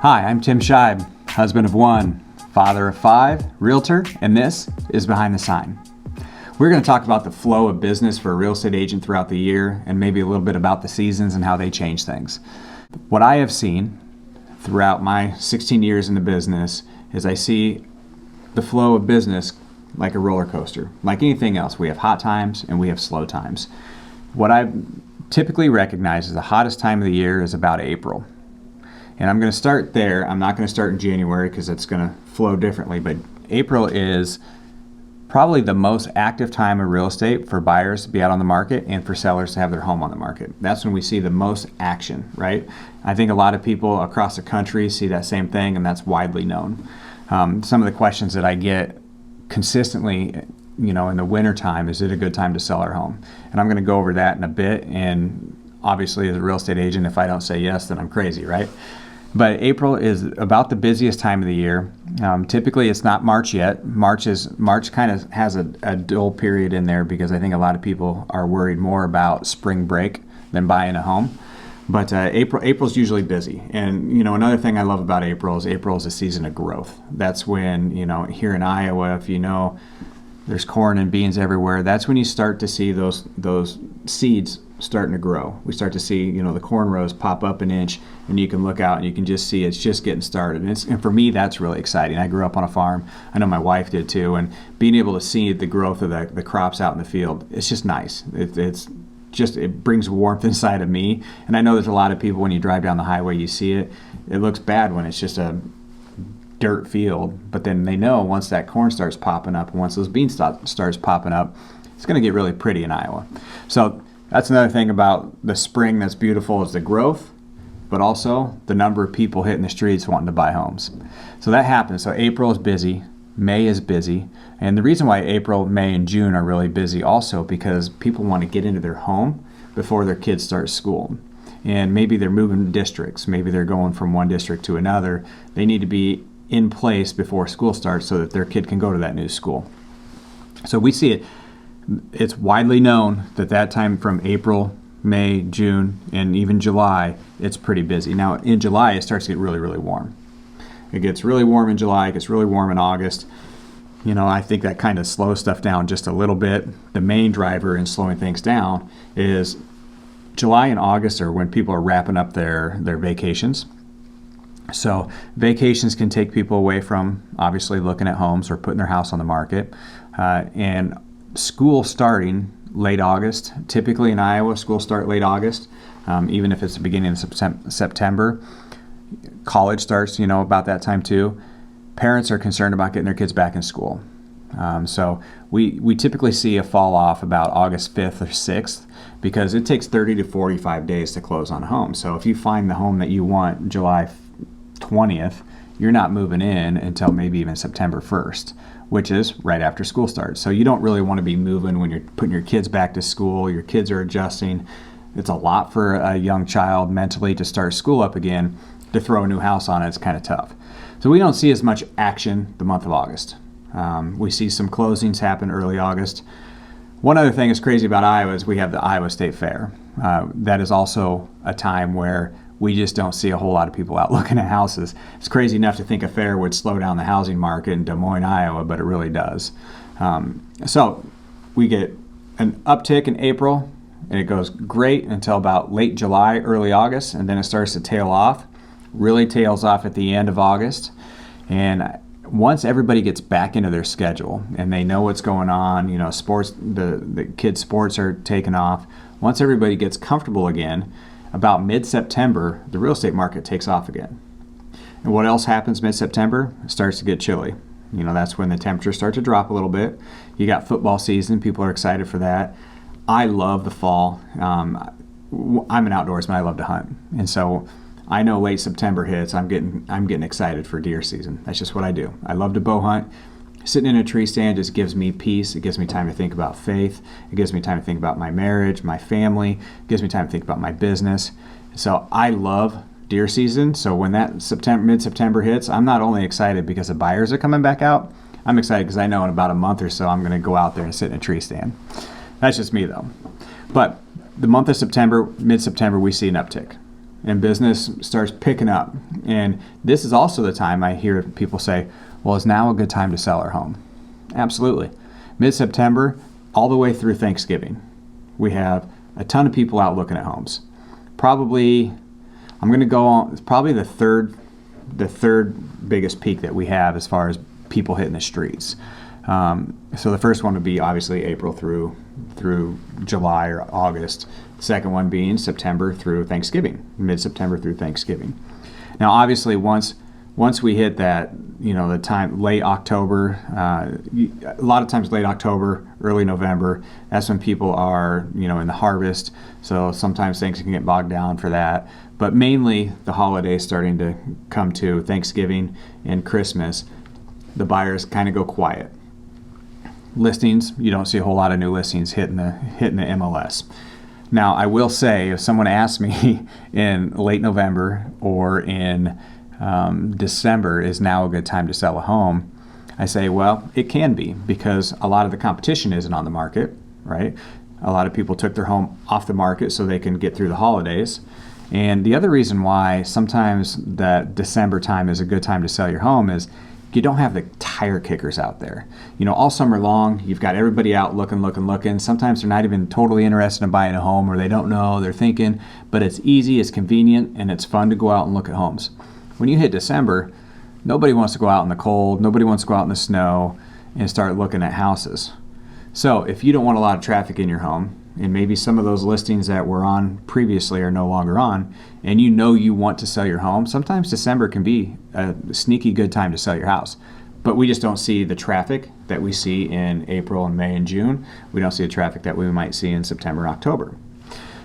Hi, I'm Tim Scheib, husband of one, father of five, realtor, and this is Behind the Sign. We're going to talk about the flow of business for a real estate agent throughout the year and maybe a little bit about the seasons and how they change things. What I have seen throughout my 16 years in the business is I see the flow of business like a roller coaster. Like anything else, we have hot times and we have slow times. What I typically recognize as the hottest time of the year is about April. And I'm going to start there. I'm not going to start in January because it's going to flow differently, but April is probably the most active time of real estate for buyers to be out on the market and for sellers to have their home on the market. That's when we see the most action, right? I think a lot of people across the country see that same thing, and that's widely known. Some of the questions that I get consistently, in the winter time, is it a good time to sell our home? And I'm going to go over that in a bit. And obviously, as a real estate agent, if I don't say yes, then I'm crazy, right? But April is about the busiest time of the year. Typically, it's not March yet. March kind of has a dull period in there because I think a lot of people are worried more about spring break than buying a home. But April's usually busy. And, another thing I love about April is a season of growth. That's when, here in Iowa, if there's corn and beans everywhere, that's when you start to see those seeds starting to grow. We start to see, the corn rows pop up an inch, and you can look out and you can just see it's just getting started. And for me, that's really exciting. I grew up on a farm. I know my wife did too. And being able to see the growth of the crops out in the field, it's just nice. It brings warmth inside of me. And I know there's a lot of people, when you drive down the highway, you see it. It looks bad when it's just a dirt field, but then they know once that corn starts popping up, and once those beans starts popping up, it's going to get really pretty in Iowa. So that's another thing about the spring that's beautiful, is the growth, but also the number of people hitting the streets wanting to buy homes. So that happens. So April is busy, May is busy, and the reason why April, May, and June are really busy also because people want to get into their home before their kids start school. And maybe they're moving districts, maybe they're going from one district to another. They need to be in place before school starts so that their kid can go to that new school. So we see it. It's widely known that time from April, May, June, and even July, it's pretty busy. Now in July, it starts to get really, really warm. It gets really warm in July, it gets really warm in August. I think that kind of slows stuff down just a little bit. The main driver in slowing things down is July and August are when people are wrapping up their vacations. So vacations can take people away from obviously looking at homes or putting their house on the market. And school starting late August. Typically in Iowa, schools start late August, even if it's the beginning of September. College starts, about that time too. Parents are concerned about getting their kids back in school. So we typically see a fall off about August 5th or 6th because it takes 30 to 45 days to close on a home. So if you find the home that you want July 20th, you're not moving in until maybe even September 1st, which is right after school starts. So you don't really want to be moving when you're putting your kids back to school. Your kids are adjusting. It's a lot for a young child mentally to start school up again. To throw a new house on it's kind of tough. So we don't see as much action the month of August. We see some closings happen early August. One other thing that's crazy about Iowa is we have the Iowa State Fair. That is also a time where we just don't see a whole lot of people out looking at houses. It's crazy enough to think a fair would slow down the housing market in Des Moines, Iowa, but it really does. So we get an uptick in April, and it goes great until about late July, early August, and then it starts to tail off. Really tails off at the end of August. And once everybody gets back into their schedule and they know what's going on, sports, the kids' sports are taking off. Once everybody gets comfortable again, about mid-September, the real estate market takes off again. And what else happens mid-September? It starts to get chilly. That's when the temperatures start to drop a little bit. You got football season. People are excited for that. I love the fall. I'm an outdoorsman. I love to hunt. And so I know late September hits, I'm getting excited for deer season. That's just what I do. I love to bow hunt. Sitting in a tree stand just gives me peace. It gives me time to think about faith. It gives me time to think about my marriage, my family. It gives me time to think about my business. So I love deer season. So when that mid-September hits, I'm not only excited because the buyers are coming back out, I'm excited because I know in about a month or so I'm going to go out there and sit in a tree stand. That's just me though. But the month of September, mid-September, we see an uptick. and business starts picking up. And this is also the time I hear people say, well, is now a good time to sell our home? Absolutely. Mid-September, all the way through Thanksgiving, we have a ton of people out looking at homes. Probably, I'm going to go on, it's probably the third biggest peak that we have as far as people hitting the streets. So the first one would be obviously April through July or August. The second one being September through Thanksgiving, mid-September through Thanksgiving. Now, obviously, once we hit that, the time, late October, a lot of times late October, early November, that's when people are, in the harvest. So sometimes things can get bogged down for that. But mainly the holidays starting to come to, Thanksgiving and Christmas, the buyers kind of go quiet. Listings, you don't see a whole lot of new listings hitting the MLS. Now, I will say, if someone asks me in late November or in December, is now a good time to sell a home, I say, well, it can be, because a lot of the competition isn't on the market, right? A lot of people took their home off the market so they can get through the holidays. And the other reason why sometimes that December time is a good time to sell your home is you don't have the tire kickers out there. All summer long, you've got everybody out looking. Sometimes they're not even totally interested in buying a home, or they don't know, they're thinking, but it's easy, it's convenient, and it's fun to go out and look at homes. When you hit December, nobody wants to go out in the cold, nobody wants to go out in the snow and start looking at houses. So if you don't want a lot of traffic in your home, and maybe some of those listings that were on previously are no longer on, and you want to sell your home, sometimes December can be a sneaky good time to sell your house. But we just don't see the traffic that we see in April and May and June. We don't see the traffic that we might see in September and October.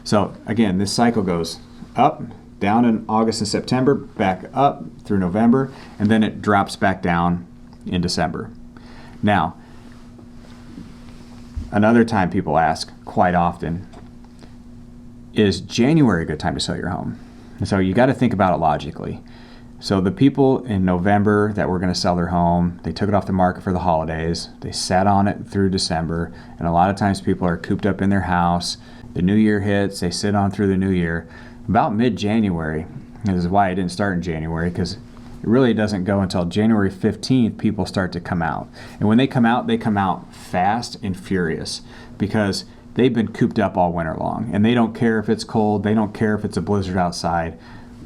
So again, this cycle goes up, down in August and September, back up through November, and then it drops back down in December. Now, another time people ask quite often, is January a good time to sell your home? And so you got to think about it logically. So the people in November that were going to sell their home, they took it off the market for the holidays, they sat on it through December, and a lot of times people are cooped up in their house. The new year hits, they sit on through the new year. About mid-January, this is why I didn't start in January, because it really doesn't go until January 15th people start to come out. And when they come out fast and furious, because they've been cooped up all winter long, and they don't care if it's cold, they don't care if it's a blizzard outside.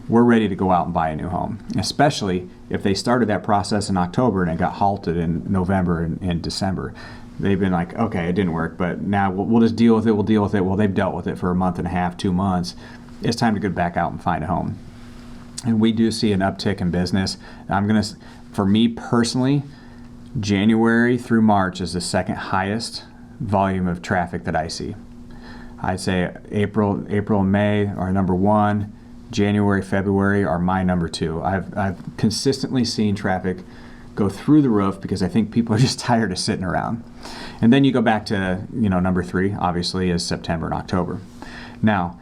We're ready to go out and buy a new home, especially if they started that process in October and it got halted in November and December. They've been like, okay, it didn't work, but now we'll just deal with it, Well, they've dealt with it for a month and a half, 2 months. It's time to get back out and find a home. And we do see an uptick in business. For me personally, January through March is the second highest volume of traffic that I see. I'd say April and May are number one. January, February are my number two. I've consistently seen traffic go through the roof because I think people are just tired of sitting around. And then you go back to, number three, obviously, is September and October. Now,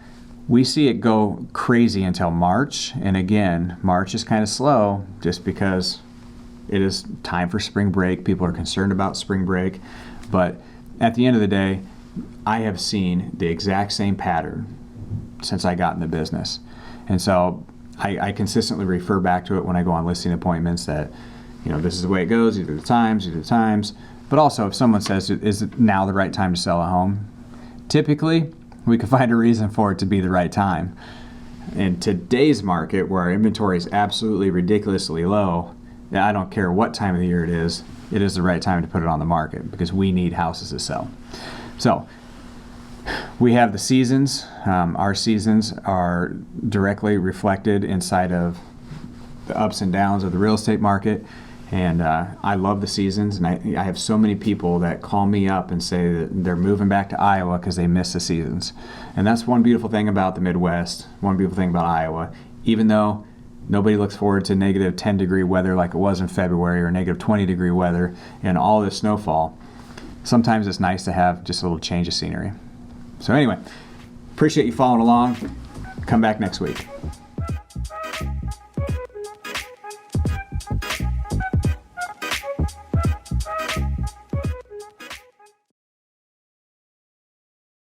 we see it go crazy until March, and again, March is kind of slow just because it is time for spring break. People are concerned about spring break, but at the end of the day, I have seen the exact same pattern since I got in the business. And so I consistently refer back to it when I go on listing appointments that, this is the way it goes, these are the times. But also, if someone says, is it now the right time to sell a home? Typically, we can find a reason for it to be the right time. In today's market, where our inventory is absolutely ridiculously low, I don't care what time of the year it is the right time to put it on the market because we need houses to sell. So we have the seasons. Our seasons are directly reflected inside of the ups and downs of the real estate market. And I love the seasons, and I have so many people that call me up and say that they're moving back to Iowa because they miss the seasons. And that's one beautiful thing about the Midwest, one beautiful thing about Iowa. Even though nobody looks forward to negative 10-degree weather like it was in February or negative 20-degree weather and all this snowfall, sometimes it's nice to have just a little change of scenery. So anyway, appreciate you following along. Come back next week.